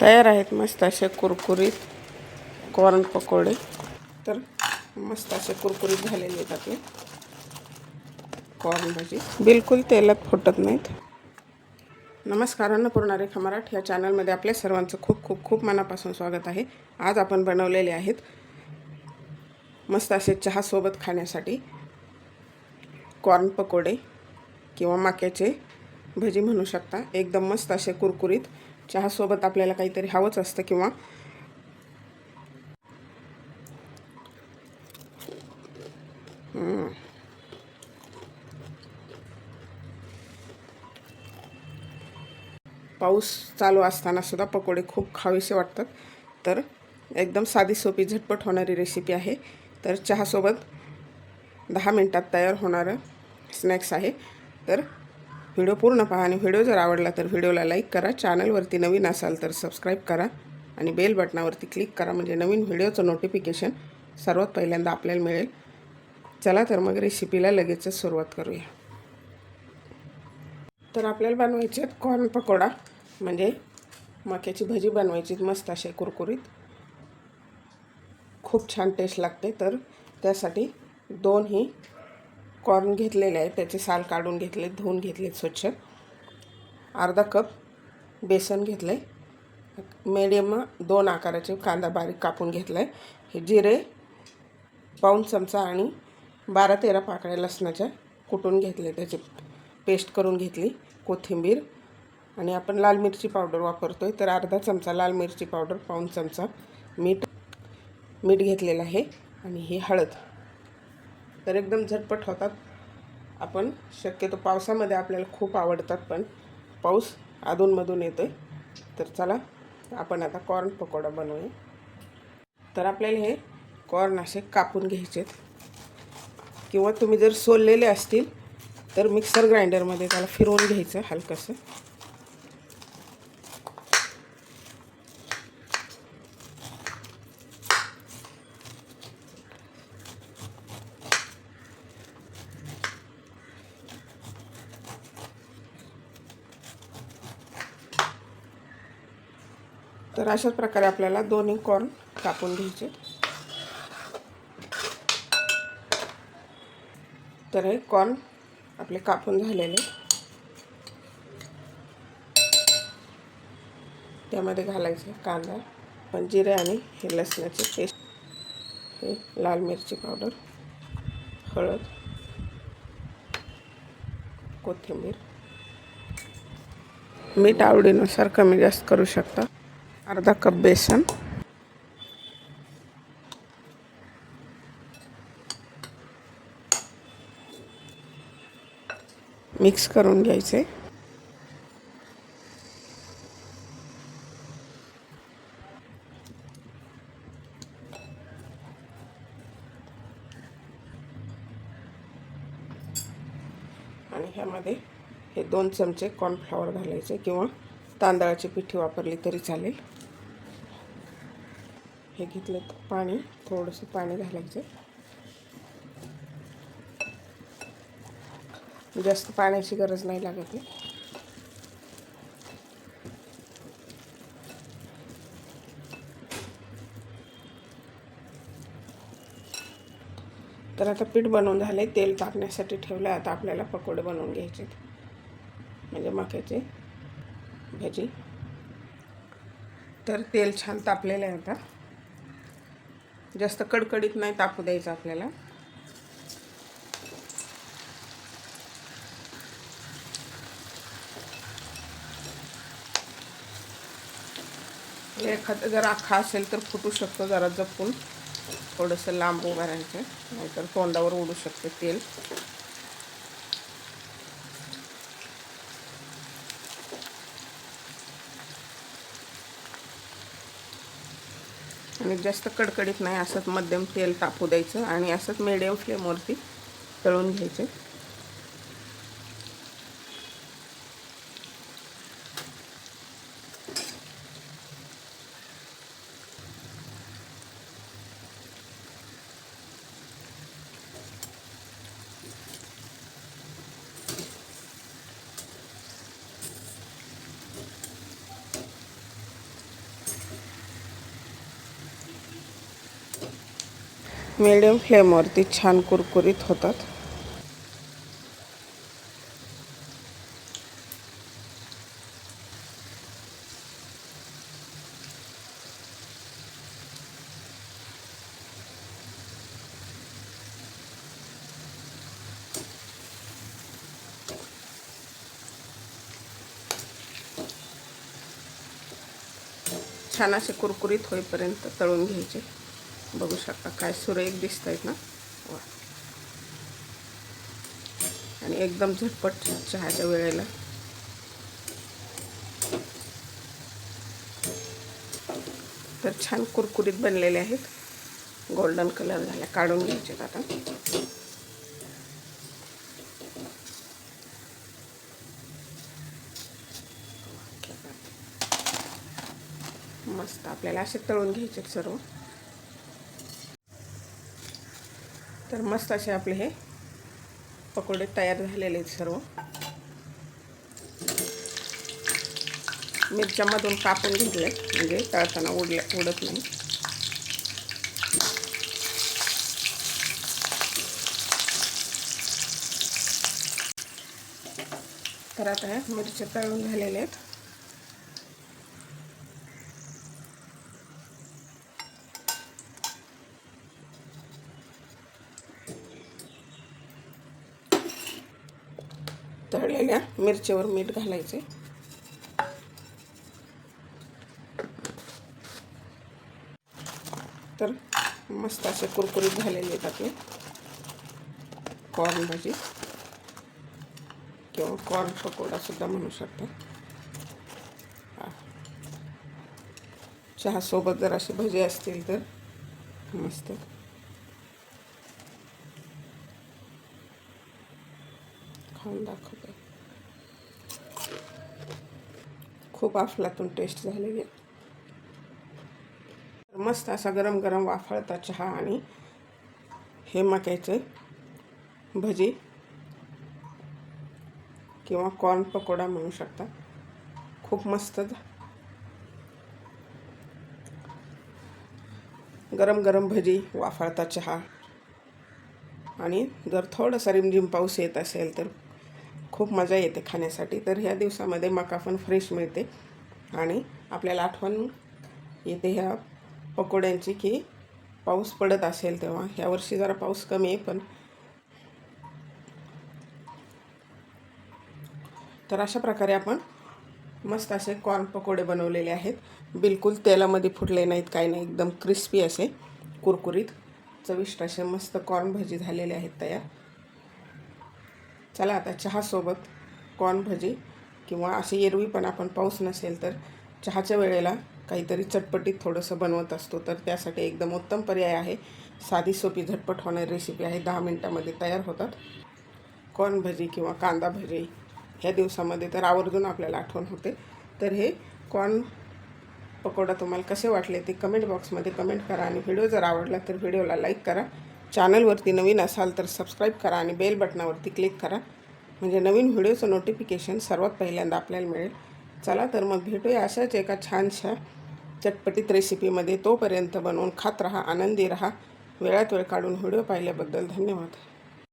तयार आहेत मस्त असे कुरकुरीत कॉर्न पकोडे। तर मस्त असे कुरकुरीत झालेले आहेत आपले कॉर्न भजी, बिलकुल तेलात फुटत नाहीत। नमस्कार, अन्नपूर्णा रेखा मराठी या चॅनलमध्ये आपल्या सर्वांचं खूप खूप खूप मनापासून स्वागत आहे। आज आपण बनवलेले आहेत मस्त असे चहासोबत खाण्यासाठी कॉर्न पकोडे किंवा मक्याचे भजी म्हणू शकता। एकदम मस्त असे कुरकुरीत, चहासोबत आपल्याला काहीतरी हवंच असतं किंवा पाऊस चालू असताना सुद्धा पकोडे खूप खावेसे वाटतात। तर एकदम साधी सोपी झटपट होणारी रेसिपी आहे। तर चहासोबत 10 मिनिटात तयार होणारं स्नॅक्स आहे। तर व्हिडिओ पूर्ण पहा आणि व्हिडिओ जर आवडला तर व्हिडिओला लाईक करा, चॅनलवरती नवीन असाल तर सबस्क्राईब करा आणि बेल बटनावरती क्लिक करा, म्हणजे नवीन व्हिडिओचं नोटिफिकेशन सर्वात पहिल्यांदा आपल्याला मिळेल। चला तर मग रेसिपीला लगेचच सुरुवात करूया। तर आपल्याला बनवायचे आहेत कॉर्न पकोडा, म्हणजे मक्याची भजी बनवायची मस्त असे कुरकुरीत, खूप छान टेस्ट लागते। तर त्यासाठी 2 कॉर्न घेतलेले आहेत, त्याचे साल काढून घेतले, धुवून घेतले स्वच्छ। अर्धा कप बेसन घेतले, मीडियम 2 आकाराचे कांदा बारीक कापून घेतलाय, हे जिरे पाऊण चमचा आणि 12-13 पाकळ्या लसणाच्या कुटून घेतले, त्याची पेस्ट करून घेतली, कोथिंबीर आणि आपण लाल मिरची पावडर वापरतोय तर अर्धा चमचा लाल मिरची पावडर, पाऊण चमचा मीठ घेतलेलं आहे आणि ही हळद। तर एकदम झटपट होतात। आपण शक्यतो पावसामध्ये आपल्याला खूप आवडतात, पण पाऊस अधूनमधून येतोय। तर चला आपण आता कॉर्न पकोडा बनवूया। तर आपल्याला हे कॉर्न असे कापून घ्यायचे किंवा तुम्ही जर सोललेले असतील तर मिक्सर ग्राइंडरमध्ये त्याला फिरवून घ्यायचं हलकंसं। तर अशाच प्रकारे आपल्याला 2 कॉर्न कापून घ्यायचे। तर हे कॉर्न आपले कापून झालेले, त्यामध्ये घालायचे कांदा, पण जिरे आणि हे लसणाचे पेस्ट, हे लाल मिरची पावडर, हळद, कोथिंबीर, मीठ आवडीनुसार कमी जास्त करू शकता, अर्धा कप बेसन, मिक्स करून घ्यायचे। आणि ह्यामध्ये हे 2 चमचे कॉर्नफ्लॉवर घालायचे किंवा तांदळाची पिठी वापरली तरी चालेल। हे घेतलं पाणी, थोडंसं पाणी घालायचं, जास्त पाण्याची गरज नाही लागत आहे। तर आता पीठ बनवून झाले, तेल टाकण्यासाठी ठेवलं। आता आपल्याला पकोडे बनवून घ्यायचे, म्हणजे मक्याचे भजी। तर तेल छान तापलेलं आहे, आता जास्त कडकडीत नाही तापू द्यायचं आपल्याला। एखादं जर आखा असेल तर फुटू शकतो, जरा जपून थोडंसं लांब उभं राहायचं, नाहीतर तोंडावर उडू शकते तेल। आणि जास्त कडकडीत नाही, असंच मध्यम तेल तापू द्यायचं आणि असंच मीडियम फ्लेमवरती तळून घ्यायचे। मीडियम फ्लेमवरती छान कुरकुरीत होतात. छान असे कुरकुरीत होईपर्यंत तळून घ्यायचे. बघू शकता काय सुरेख दिसत आहेत ना. वा. आणि एकदम झटपट चहाच्या वेळेला. तर छान कुरकुरीत बनलेले आहेत. गोल्डन कलर झाला. काढून घ्यायचे आता. मस्त आपल्याला असे तळून घ्यायचे सर्व. तर मस्त असे आपले हे पकोडे तयार झालेले आहेत सर्व. मिरच्यामधून कापून घेतले म्हणजे तळताना उडत नाही. तर आता ह्या मिरच्या तळून झालेल्या आहेत. तळलेल्या मिरचीवर मीठ घालायचे. तर मस्त असे कुरकुरीत झालेले आहेत आपले कॉर्न भजी किंवा कॉर्न पकोडा सुद्धा म्हणू शकता. चहासोबत जर असे भजी असतील तर मस्त. खाऊन दाखवते. खूप अफलातून टेस्ट झालेली आहे. मस्त असा गरम गरम वाफळता चहा आणि हे मक्याचे भजी किंवा कॉर्न पकोडा म्हणू शकता. खूप मस्त गरम गरम भजी, वाफळता चहा आणि जर थोडासा रिमझिम पाऊस येत असेल तर खूप मजा येते खाण्यासाठी. तर ह्या दिवसामध्ये मका पण फ्रेश मिळते आणि आपल्याला आठवण येते ह्या पकोड्यांची की पाऊस पडत असेल तेव्हा. ह्या वर्षी जरा पाऊस कमी आहे पण. तर अशा प्रकारे आपण मस्त असे कॉर्न पकोडे बनवलेले आहेत. बिलकुल तेलामध्ये फुटले नाहीत, काही नाही. एकदम क्रिस्पी असे कुरकुरीत चविष्ट असे मस्त कॉर्न भजी झालेले आहेत तयार. चला आता चहासोबत कॉर्न भजी किंवा असे एरवी पण आपण पाऊस नसेल तर चहाच्या वेळेला काहीतरी चटपटीत थोडंसं बनवत असतो. तर त्यासाठी एकदम उत्तम पर्याय आहे. साधी सोपी झटपट होणारी रेसिपी आहे. 10 मिनटामध्ये तयार होतात कॉर्न भजी किंवा कांदा भजी. ह्या दिवसामध्ये तर आवर्जून आपल्याला आठवण होते. तर हे कॉर्न पकोडा तुम्हाला कसे वाटले ते कमेंट बॉक्समध्ये कमेंट करा आणि व्हिडिओ जर आवडला तर व्हिडिओला लाईक करा. चॅनलवरती नवीन असाल तर सबस्क्राईब करा आणि बेल बटनावरती क्लिक करा म्हणजे नवीन व्हिडिओचं नोटिफिकेशन सर्वात पहिल्यांदा आपल्याला मिळेल. चला तर मग भेटूया अशाच एका छानशा चटपटीत रेसिपीमध्ये. तोपर्यंत बनवून खात राहा, आनंदी राहा. वेळात वेळ काढून व्हिडिओ पाहिल्याबद्दल धन्यवाद.